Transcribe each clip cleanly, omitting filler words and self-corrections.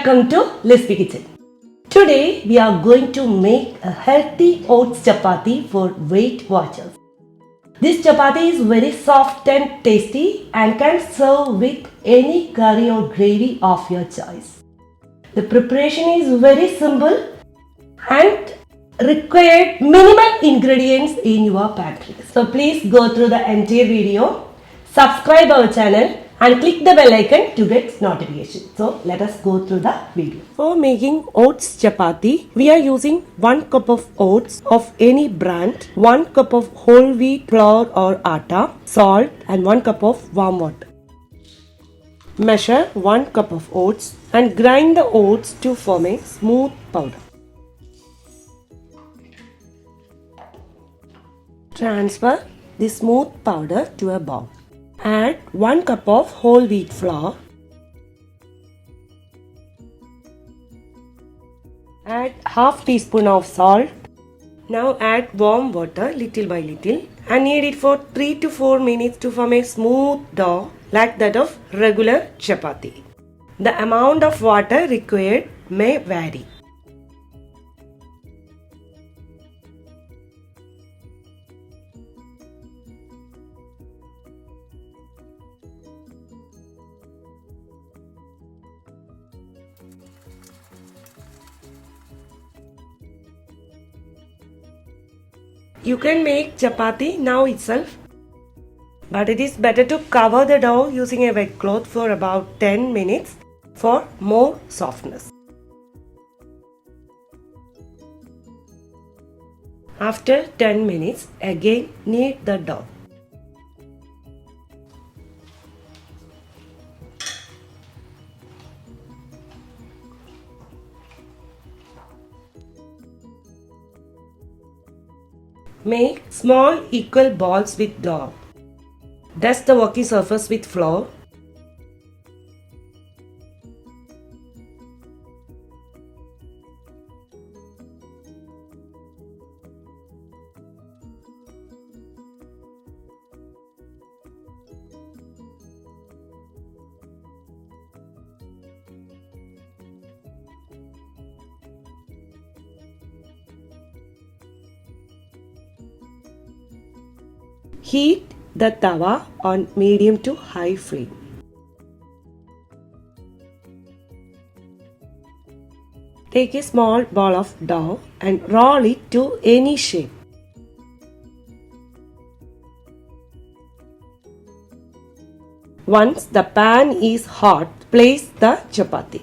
Welcome to Lesbi Kitchen. Today we are going to make a healthy oats chapati for Weight Watchers. This chapati is very soft and tasty and can serve with any curry or gravy of your choice. The preparation is very simple and required minimal ingredients in your pantry. So please go through the entire video, subscribe our channel and click the bell icon to get notification. So let us go through the video. For making oats chapati, we are using 1 cup of oats of any brand, 1 cup of whole wheat flour or atta, salt and 1 cup of warm water. Measure 1 cup of oats and grind the oats to form a smooth powder. Transfer the smooth powder to a bowl. Add 1 cup of whole wheat flour. Add half teaspoon of salt. Now add warm water little by little and knead it for 3 to 4 minutes to form a smooth dough like that of regular chapati. The amount of water required may vary. You can make chapati now itself, but it is better to cover the dough using a wet cloth for about 10 minutes for more softness. After 10 minutes, again knead the dough. Make small equal balls with dough. Dust the working surface with flour. Heat the tawa on medium to high flame. Take a small ball of dough and roll it to any shape. Once the pan is hot, place the chapati.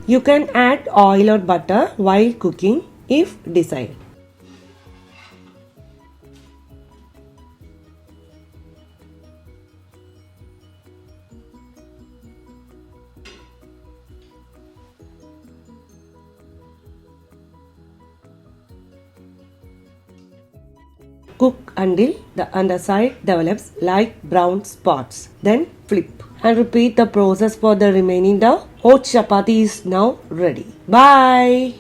You can add oil or butter while cooking if desired. Cook until the underside develops light brown spots. Then flip and repeat the process for the remaining dough. Oats chapati is now ready. Bye.